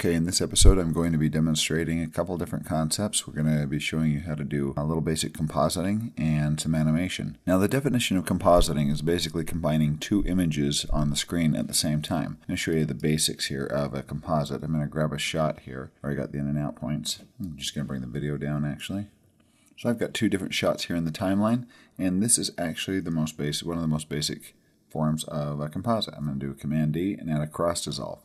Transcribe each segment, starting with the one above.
Okay, in this episode I'm going to be demonstrating a couple different concepts. We're going to be showing you how to do a little basic compositing and some animation. Now the definition of compositing is basically combining two images on the screen at the same time. I'm going to show you the basics here of a composite. I'm going to grab a shot here where I got the in and out points. I'm just going to bring the video down actually. So I've got two different shots here in the timeline, and this is actually the most basic, one of the most basic forms of a composite. I'm going to do Command D and add a cross dissolve.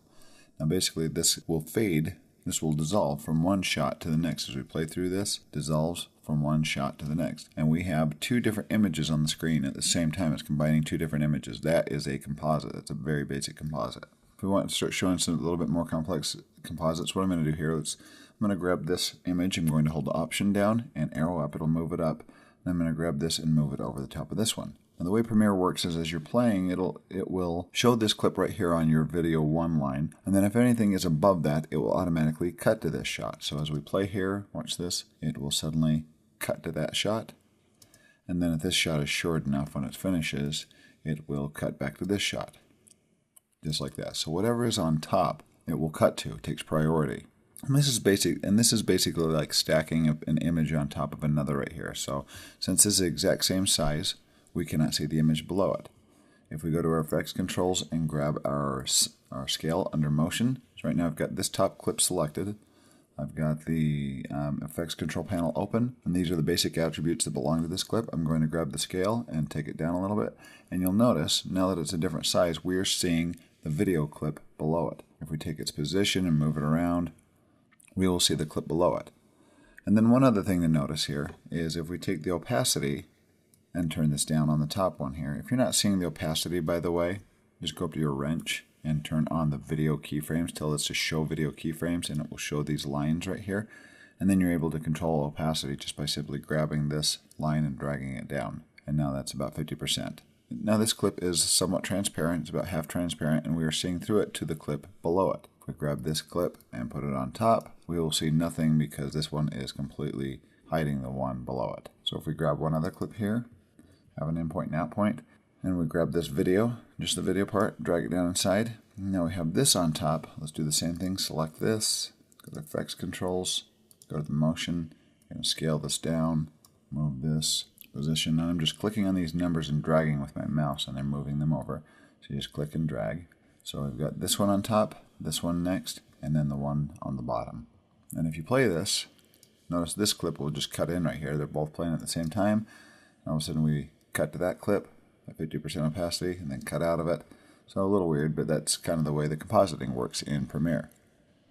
Now basically this will fade, this will dissolve from one shot to the next as we play through this, dissolves from one shot to the next. And we have two different images on the screen at the same time. It's combining two different images. That is a composite. That's a very basic composite. If we want to start showing some a little bit more complex composites, what I'm going to do here is I'm going to grab this image. I'm going to hold the Option down and arrow up. It'll move it up. And I'm going to grab this and move it over the top of this one. And the way Premiere works is as you're playing, it will show this clip right here on your video 1 line. And then if anything is above that, it will automatically cut to this shot. So as we play here, watch this, it will suddenly cut to that shot. And then if this shot is short enough when it finishes, it will cut back to this shot. Just like that. So whatever is on top, it will cut to. It takes priority. And this is basically like stacking an image on top of another right here. So since this is the exact same size, we cannot see the image below it. If we go to our effects controls and grab our scale under motion, so right now I've got this top clip selected. I've got the effects control panel open, and these are the basic attributes that belong to this clip. I'm going to grab the scale and take it down a little bit, and you'll notice now that it's a different size, we're seeing the video clip below it. If we take its position and move it around, we will see the clip below it. And then one other thing to notice here is if we take the opacity and turn this down on the top one here. If you're not seeing the opacity, by the way, just go up to your wrench and turn on the video keyframes. Tell this to show video keyframes, and it will show these lines right here. And then you're able to control opacity just by simply grabbing this line and dragging it down. And now that's about 50%. Now this clip is somewhat transparent. It's about half transparent, and we are seeing through it to the clip below it. If we grab this clip and put it on top, we will see nothing because this one is completely hiding the one below it. So if we grab one other clip here, have an in point and out point, and we grab this video, just the video part, drag it down inside. Now we have this on top. Let's do the same thing. Select this, go to effects controls, go to the motion, I'm going to scale this down, move this position. Now I'm just clicking on these numbers and dragging with my mouse, and I'm moving them over. So you just click and drag. So we've got this one on top, this one next, and then the one on the bottom. And if you play this, notice this clip will just cut in right here. They're both playing at the same time. And all of a sudden we cut to that clip at 50% opacity and then cut out of it. So a little weird, but that's kind of the way the compositing works in Premiere.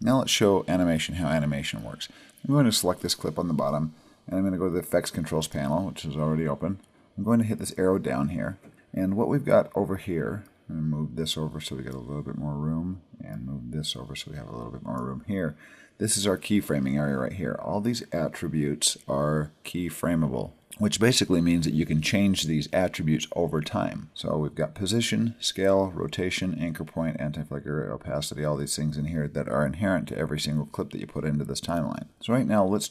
Now let's show animation, how animation works. I'm going to select this clip on the bottom, and I'm going to go to the effects controls panel, which is already open. I'm going to hit this arrow down here, and what we've got over here, I'm going to move this over so we get a little bit more room, and move this over so we have a little bit more room here. This is our keyframing area right here. All these attributes are keyframable, which basically means that you can change these attributes over time. So we've got position, scale, rotation, anchor point, anti-flicker, opacity, all these things in here that are inherent to every single clip that you put into this timeline. So right now let's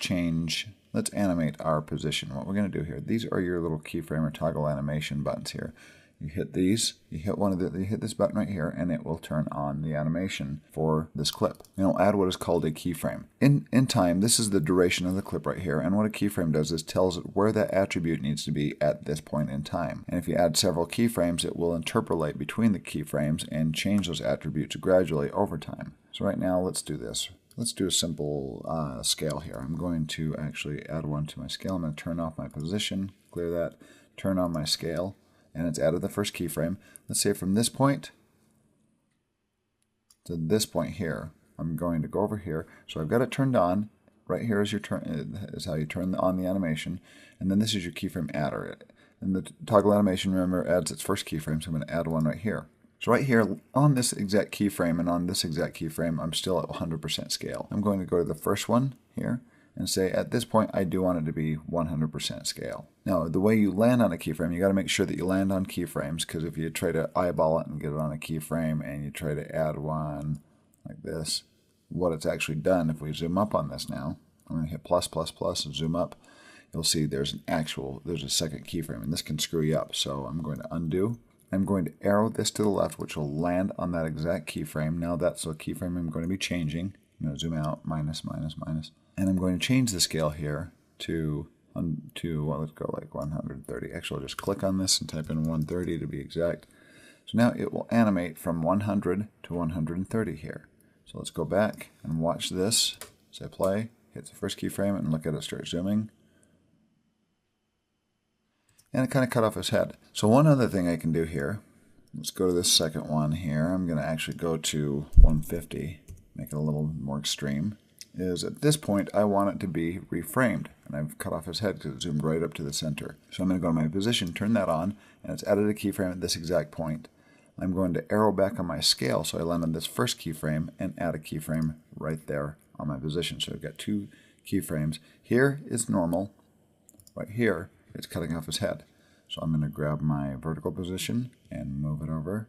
animate our position. What we're going to do here, these are your little keyframe or toggle animation buttons here. You hit these, you hit this button right here, and it will turn on the animation for this clip. It'll add what is called a keyframe. In time, this is the duration of the clip right here, and what a keyframe does is tells it where that attribute needs to be at this point in time. And if you add several keyframes, it will interpolate between the keyframes and change those attributes gradually over time. So right now, let's do this. Let's do a simple scale here. I'm going to actually add one to my scale. I'm going to turn off my position, clear that, turn on my scale, and it's added the first keyframe. Let's say from this point to this point here, I'm going to go over here. So I've got it turned on. Right here is how you turn on the animation, and then this is your keyframe adder. And the toggle animation, remember, adds its first keyframe, so I'm going to add one right here. So right here on this exact keyframe and on this exact keyframe, I'm still at 100% scale. I'm going to go to the first one here and say at this point I do want it to be 100% scale. Now the way you land on a keyframe, you got to make sure that you land on keyframes, because if you try to eyeball it and get it on a keyframe and you try to add one like this, what it's actually done, if we zoom up on this now, I'm going to hit plus plus plus and zoom up, you'll see there's a second keyframe, and this can screw you up. So I'm going to undo. I'm going to arrow this to the left, which will land on that exact keyframe. Now that's the keyframe I'm going to be changing. I'm going to zoom out, minus, minus, minus. And I'm going to change the scale here to well, let's go like 130. Actually, I'll just click on this and type in 130 to be exact. So now it will animate from 100 to 130 here. So let's go back and watch this. As I play, hit the first keyframe and look at it start zooming. And it kind of cut off his head. So one other thing I can do here, let's go to this second one here. I'm going to actually go to 150, make it a little more extreme. Is at this point I want it to be reframed, and I've cut off his head because it zoomed right up to the center. So I'm going to go to my position, turn that on, and it's added a keyframe at this exact point. I'm going to arrow back on my scale, so I land on this first keyframe and add a keyframe right there on my position. So I've got two keyframes. Here is normal, right here it's cutting off his head. So I'm going to grab my vertical position and move it over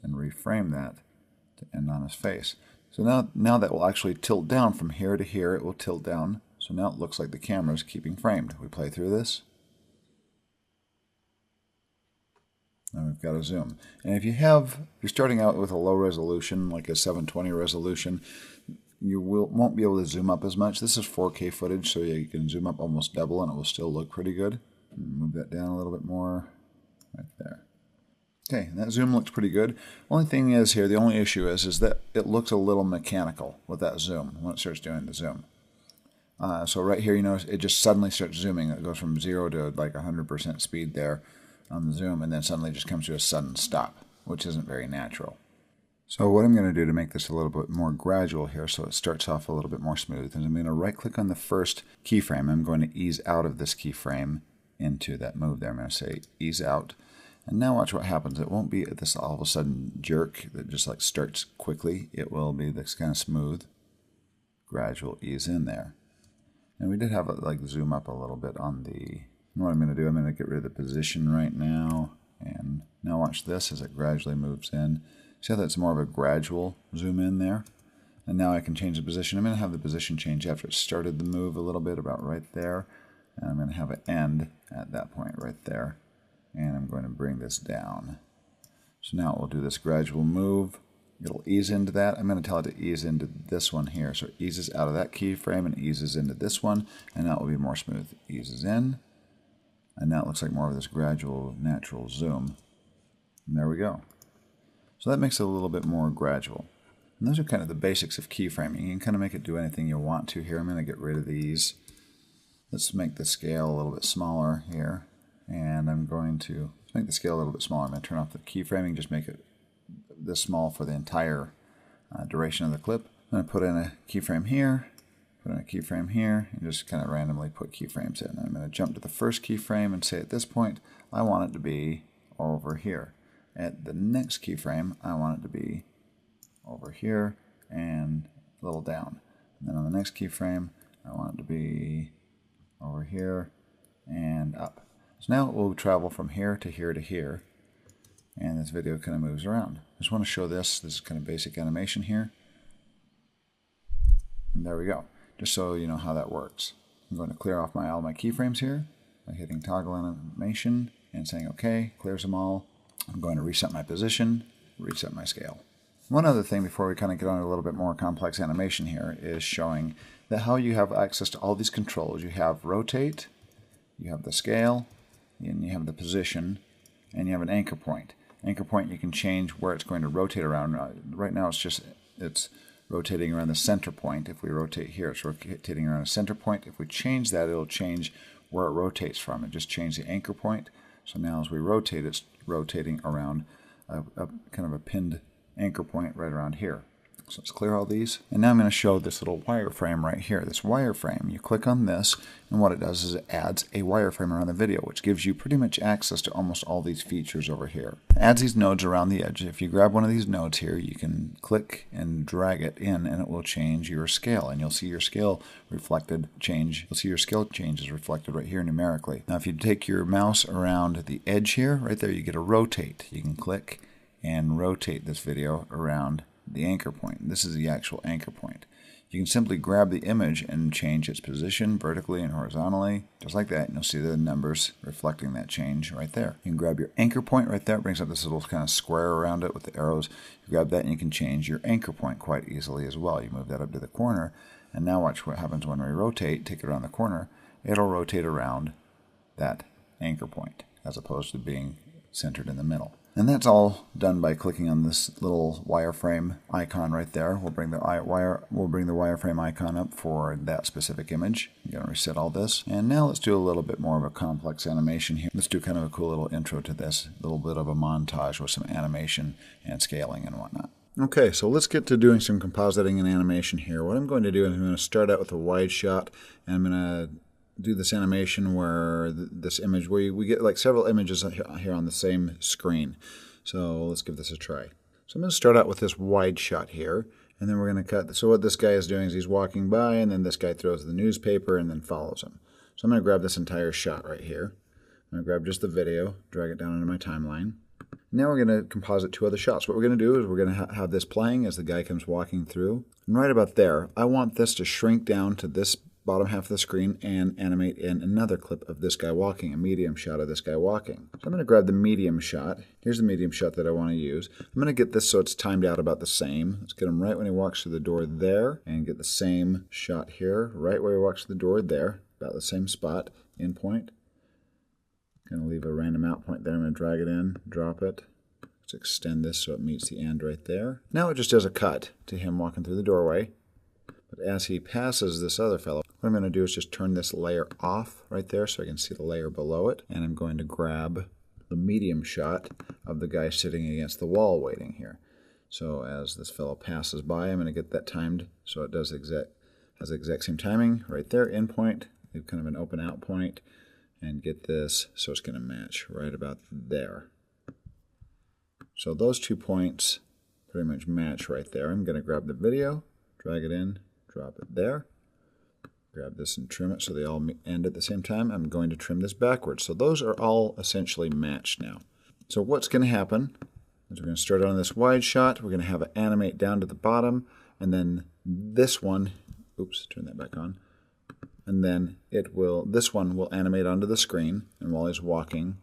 and reframe that to end on his face. So now that will actually tilt down from here to here. It will tilt down. So now it looks like the camera is keeping framed. We play through this. Now we've got a zoom. And if you're starting out with a low resolution, like a 720 resolution, you won't be able to zoom up as much. This is 4K footage, so you can zoom up almost double and it will still look pretty good. Move that down a little bit more, right there. Okay, that zoom looks pretty good. Only thing is here, the only issue is that it looks a little mechanical with that zoom when it starts doing the zoom. So right here, you notice it just suddenly starts zooming. It goes from 0 to like 100% speed there on the zoom, and then suddenly just comes to a sudden stop, which isn't very natural. So what I'm going to do to make this a little bit more gradual here, so it starts off a little bit more smooth, is I'm going to right-click on the first keyframe. I'm going to ease out of this keyframe into that move there. I'm going to say ease out. And now watch what happens. It won't be this all of a sudden jerk that just like starts quickly. It will be this kind of smooth, gradual ease in there. And we did have it like zoom up a little bit on the, what I'm going to do, I'm going to get rid of the position right now. And now watch this as it gradually moves in. See how that's more of a gradual zoom in there? And now I can change the position. I'm going to have the position change after it started the move a little bit, about right there. And I'm going to have it end at that point right there. And I'm going to bring this down. So now we'll do this gradual move. It'll ease into that. I'm going to tell it to ease into this one here. So it eases out of that keyframe and eases into this one. And that will be more smooth. Eases in. And now it looks like more of this gradual, natural zoom. And there we go. So that makes it a little bit more gradual. And those are kind of the basics of keyframing. You can kind of make it do anything you want to here. I'm going to get rid of these. Let's make the scale a little bit smaller here. And I'm going to make the scale a little bit smaller. I'm going to turn off the keyframing, just make it this small for the entire duration of the clip. I'm going to put in a keyframe here, put in a keyframe here, and just kind of randomly put keyframes in. I'm going to jump to the first keyframe and say at this point, I want it to be over here. At the next keyframe, I want it to be over here and a little down. And then on the next keyframe, I want it to be over here and up. So now it will travel from here to here to here, and this video kind of moves around. I just want to show this. This is kind of basic animation here. And there we go, just so you know how that works. I'm going to clear off all my keyframes here by hitting toggle animation and saying OK, clears them all. I'm going to reset my position, reset my scale. One other thing before we kind of get on a little bit more complex animation here is showing that how you have access to all these controls. You have rotate, you have the scale, and you have the position, and you have an anchor point. Anchor point, you can change where it's going to rotate around. Right now it's rotating around the center point. If we rotate here, it's rotating around a center point. If we change that, it'll change where it rotates from. It just changed the anchor point. So now as we rotate, it's rotating around a kind of a pinned anchor point right around here. So let's clear all these. And now I'm going to show this little wireframe right here. This wireframe, you click on this, and what it does is it adds a wireframe around the video, which gives you pretty much access to almost all these features over here. It adds these nodes around the edge. If you grab one of these nodes here, you can click and drag it in, and it will change your scale. And you'll see your scale reflected change. You'll see your scale changes reflected right here numerically. Now if you take your mouse around the edge here, right there, you get a rotate. You can click and rotate this video around the anchor point. This is the actual anchor point. You can simply grab the image and change its position vertically and horizontally, just like that, and you'll see the numbers reflecting that change right there. You can grab your anchor point right there. It brings up this little kind of square around it with the arrows. You grab that and you can change your anchor point quite easily as well. You move that up to the corner, and now watch what happens when we rotate, take it around the corner. It'll rotate around that anchor point as opposed to being centered in the middle. And that's all done by clicking on this little wireframe icon right there. We'll bring the wireframe icon up for that specific image. I'm going to reset all this. And now let's do a little bit more of a complex animation here. Let's do kind of a cool little intro to this, a little bit of a montage with some animation and scaling and whatnot. Okay, so let's get to doing some compositing and animation here. What I'm going to do is I'm going to start out with a wide shot, and I'm going to do this animation where this image, we get like several images here on the same screen. So let's give this a try. So I'm going to start out with this wide shot here, and then we're going to cut. So what this guy is doing is he's walking by, and then this guy throws the newspaper and then follows him. So I'm going to grab this entire shot right here. I'm going to grab just the video, drag it down into my timeline. Now we're going to composite two other shots. What we're going to do is we're going to have this playing as the guy comes walking through. And right about there, I want this to shrink down to this bottom half of the screen and animate in another clip of this guy walking, a medium shot of this guy walking. So I'm going to grab the medium shot. Here's the medium shot that I want to use. I'm going to get this so it's timed out about the same. Let's get him right when he walks through the door there, and get the same shot here, right where he walks through the door there, about the same spot, in point. Going to leave a random out point there. I'm going to drag it in, drop it. Let's extend this so it meets the end right there. Now it just does a cut to him walking through the doorway. But as he passes this other fellow, what I'm going to do is just turn this layer off right there so I can see the layer below it. And I'm going to grab the medium shot of the guy sitting against the wall waiting here. So as this fellow passes by, I'm going to get that timed so it has the exact same timing right there, in point, leave kind of an open out point, and get this so it's going to match right about there. So those 2 points pretty much match right there. I'm going to grab the video, drag it in, drop it there. Grab this and trim it so they all end at the same time. I'm going to trim this backwards. So those are all essentially matched now. So what's going to happen is we're going to start on this wide shot. We're going to have it animate down to the bottom. And then this one, oops, turn that back on. And then this one will animate onto the screen. And while he's walking,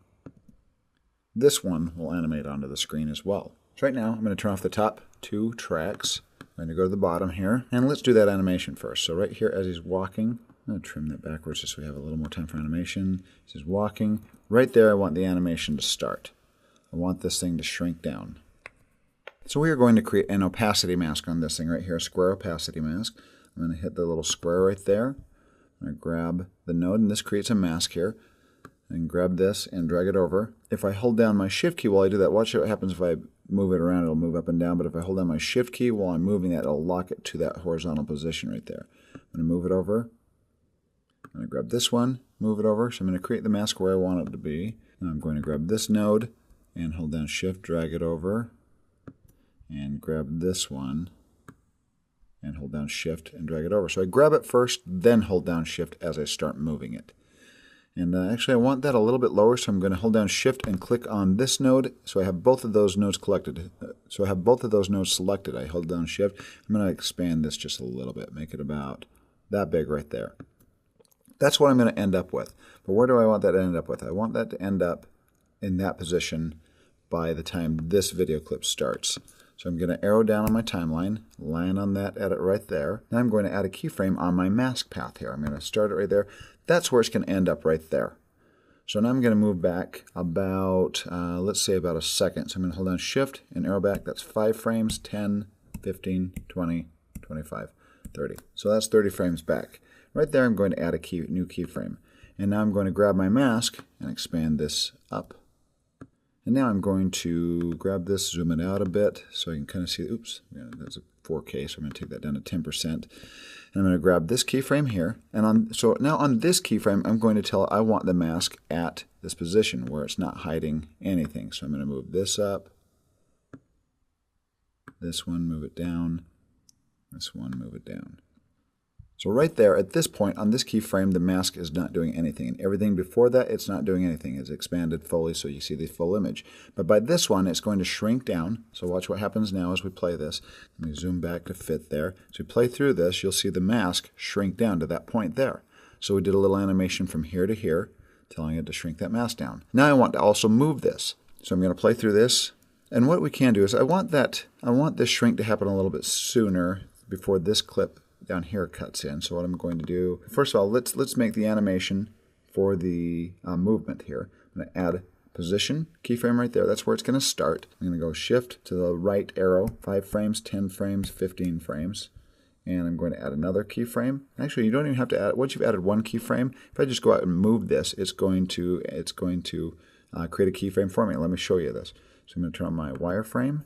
this one will animate onto the screen as well. So right now I'm going to turn off the top 2 tracks. I'm going to go to the bottom here, and let's do that animation first. So right here as he's walking, I'm going to trim that backwards just so we have a little more time for animation. As he's walking, right there I want the animation to start. I want this thing to shrink down. So we are going to create an opacity mask on this thing right here, a square opacity mask. I'm going to hit the little square right there. I'm going to grab the node, and this creates a mask here. And grab this and drag it over. If I hold down my shift key while I do that, watch what happens if I move it around. It'll move up and down, but if I hold down my shift key while I'm moving that, it'll lock it to that horizontal position right there. I'm going to move it over. I'm going to grab this one, move it over. So I'm going to create the mask where I want it to be. Now I'm going to grab this node and hold down shift, drag it over, and grab this one and hold down shift and drag it over. So I grab it first, then hold down shift as I start moving it. And actually I want that a little bit lower, so I'm going to hold down shift and click on this node so I have both of those nodes selected. I hold down shift. I'm going to expand this just a little bit, make it about that big right there. That's what I'm going to end up with. But where do I want that to end up with? I want that to end up in that position by the time this video clip starts. So I'm going to arrow down on my timeline, land on that edit right there. Now I'm going to add a keyframe on my mask path here. I'm going to start it right there. That's where it's going to end up right there. So now I'm going to move back about, let's say about a second. So I'm going to hold down shift and arrow back. That's 5 frames, 10, 15, 20, 25, 30. So that's 30 frames back. Right there I'm going to add a new keyframe. And now I'm going to grab my mask and expand this up. And now I'm going to grab this, zoom it out a bit so I can kind of see, oops, that's a 4K, so I'm going to take that down to 10%. And I'm going to grab this keyframe here. And so now on this keyframe, I'm going to tell it I want the mask at this position where it's not hiding anything. So I'm going to move this up, this one, move it down, this one, move it down. So right there, at this point, on this keyframe, the mask is not doing anything. And everything before that, it's not doing anything. It's expanded fully, so you see the full image. But by this one, it's going to shrink down. So watch what happens now as we play this. Let me zoom back to fit there. As we play through this, you'll see the mask shrink down to that point there. So we did a little animation from here to here, telling it to shrink that mask down. Now I want to also move this. So I'm going to play through this. And what we can do is I want this shrink to happen a little bit sooner before this clip down here cuts in. So what I'm going to do, first of all, let's make the animation for the movement here. I'm going to add position keyframe right there. That's where it's going to start. I'm going to go shift to the right arrow, 5 frames, 10 frames, 15 frames. And I'm going to add another keyframe. Actually, you don't even have to add, once you've added one keyframe, if I just go out and move this, it's going to create a keyframe for me. Let me show you this. So I'm going to turn on my wireframe,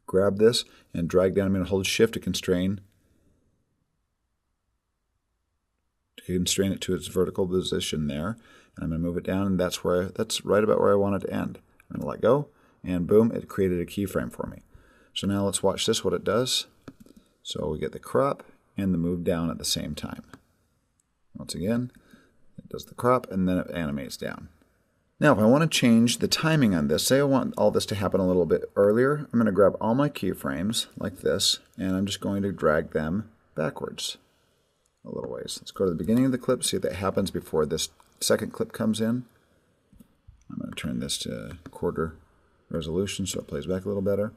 grab this, and drag down. I'm going to hold shift to constrain it to its vertical position there. And I'm going to move it down, and that's right about where I want it to end. I'm going to let go, and boom, it created a keyframe for me. So now let's watch this, what it does. So we get the crop and the move down at the same time. Once again, it does the crop, and then it animates down. Now, if I want to change the timing on this, say I want all this to happen a little bit earlier, I'm going to grab all my keyframes like this, and I'm just going to drag them backwards a little ways. Let's go to the beginning of the clip, see if that happens before this second clip comes in. I'm going to turn this to quarter resolution so it plays back a little better.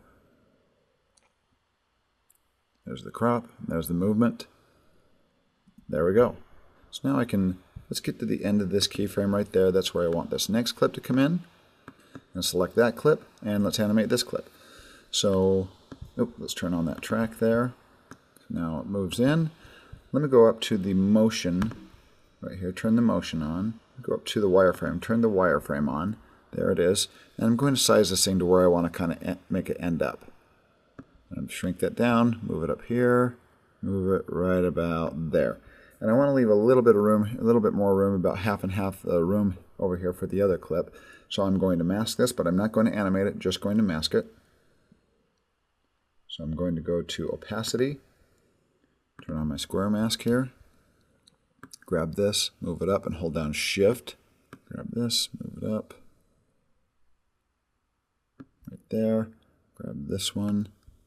There's the crop, there's the movement. There we go. So now let's get to the end of this keyframe right there. That's where I want this next clip to come in. And select that clip, and let's animate this clip. So, let's turn on that track there. Now it moves in. Let me go up to the motion right here. Turn the motion on. Go up to the wireframe. Turn the wireframe on. There it is. And I'm going to size this thing to where I want to kind of make it end up. And shrink that down. Move it up here. Move it right about there. And I want to leave a little bit of room, a little bit more room, about half and half the room over here for the other clip. So I'm going to mask this, but I'm not going to animate it, just going to mask it. So I'm going to go to opacity. Turn on my square mask here. Grab this, move it up, and hold down shift. Grab this, move it up. Right there. Grab this one,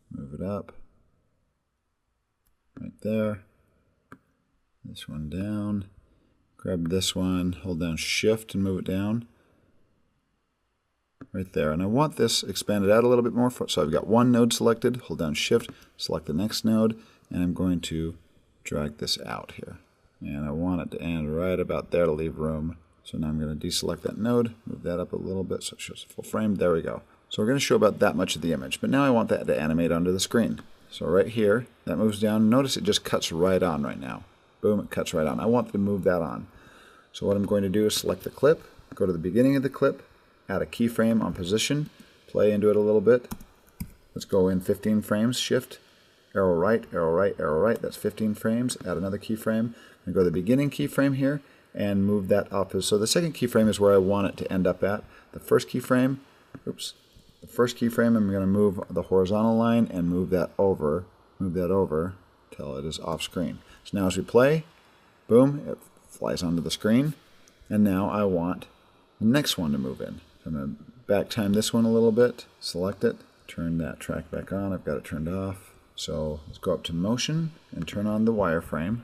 move it up. Right there. This one down. Grab this one, hold down shift and move it down. Right there. And I want this expanded out a little bit more. So I've got one node selected, hold down shift, select the next node, and I'm going to drag this out here. And I want it to end right about there to leave room. So now I'm going to deselect that node, move that up a little bit so it shows a full frame. There we go. So we're going to show about that much of the image. But now I want that to animate onto the screen. So right here, that moves down. Notice it just cuts right on right now. Boom, it cuts right on. I want to move that on. So what I'm going to do is select the clip, go to the beginning of the clip, add a keyframe on position, play into it a little bit. Let's go in 15 frames, shift, arrow right, arrow right, arrow right. That's 15 frames. Add another keyframe. I'm going to go to the beginning keyframe here and move that up. So the second keyframe is where I want it to end up at. The first keyframe, I'm going to move the horizontal line and move that over till it is off screen. So now as we play, boom, it flies onto the screen. And now I want the next one to move in. So I'm going to back time this one a little bit, select it, turn that track back on. I've got it turned off. So let's go up to motion and turn on the wireframe.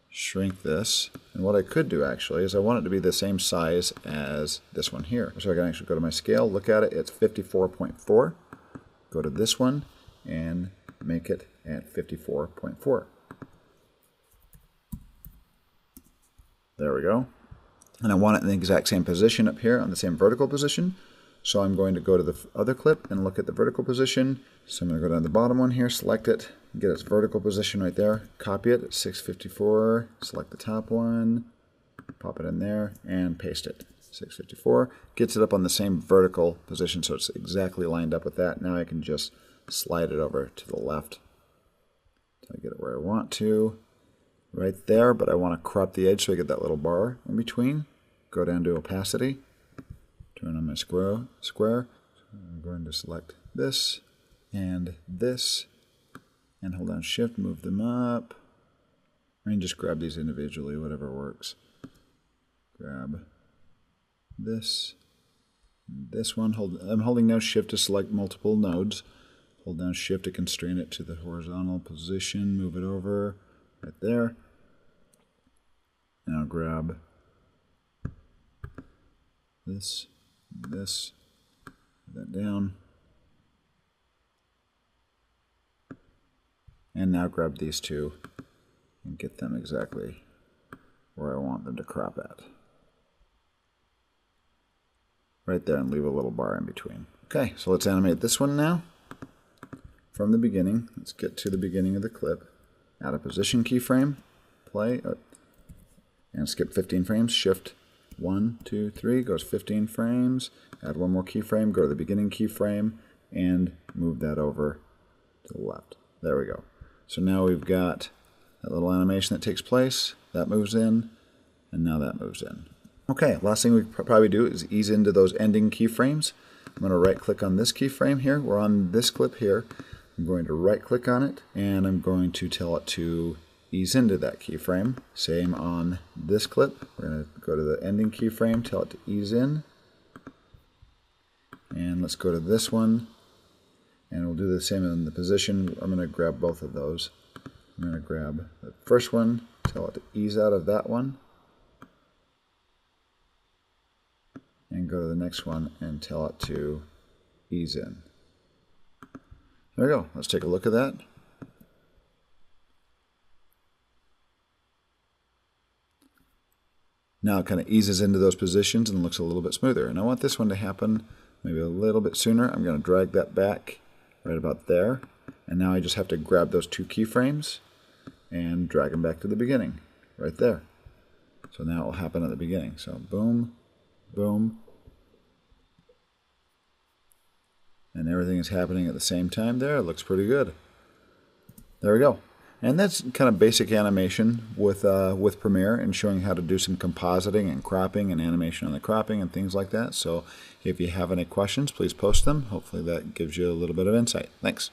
Shrink this. And what I could do actually is I want it to be the same size as this one here. So I can actually go to my scale, look at it, it's 54.4. Go to this one and make it at 54.4. There we go. And I want it in the exact same position up here on the same vertical position. So I'm going to go to the other clip and look at the vertical position. So I'm going to go down to the bottom one here, select it, get its vertical position right there, copy it at 654, select the top one, pop it in there, and paste it. 654 gets it up on the same vertical position, so it's exactly lined up with that. Now I can just slide it over to the left until I get it where I want to. Right there, but I want to crop the edge so I get that little bar in between. Go down to opacity, turn on my square. So I'm going to select this, and hold down shift, move them up, I can just grab these individually, whatever works. Grab this one. I'm holding down Shift to select multiple nodes. Hold down Shift to constrain it to the horizontal position. Move it over right there. Now grab this, put that down. And now grab these two and get them exactly where I want them to crop at. Right there, and leave a little bar in between. Okay, so let's animate this one now. From the beginning, let's get to the beginning of the clip. Add a position keyframe, play, and skip 15 frames. Shift 1, 2, 3, goes 15 frames. Add one more keyframe, go to the beginning keyframe, and move that over to the left. There we go. So now we've got that little animation that takes place. That moves in, and now that moves in. Okay, last thing we probably do is ease into those ending keyframes. I'm going to right-click on this keyframe here. We're on this clip here. I'm going to right-click on it, and I'm going to tell it to ease into that keyframe. Same on this clip. We're going to go to the ending keyframe, tell it to ease in. And let's go to this one, and we'll do the same in the position. I'm going to grab both of those. I'm going to grab the first one, tell it to ease out of that one. And go to the next one and tell it to ease in. There we go. Let's take a look at that. Now it kind of eases into those positions and looks a little bit smoother. And I want this one to happen maybe a little bit sooner. I'm going to drag that back right about there. And now I just have to grab those two keyframes and drag them back to the beginning, right there. So now it will happen at the beginning. So boom, boom. And everything is happening at the same time there. It looks pretty good. There we go. And that's kind of basic animation with Premiere and showing how to do some compositing and cropping and animation on the cropping and things like that. So if you have any questions, please post them. Hopefully that gives you a little bit of insight. Thanks.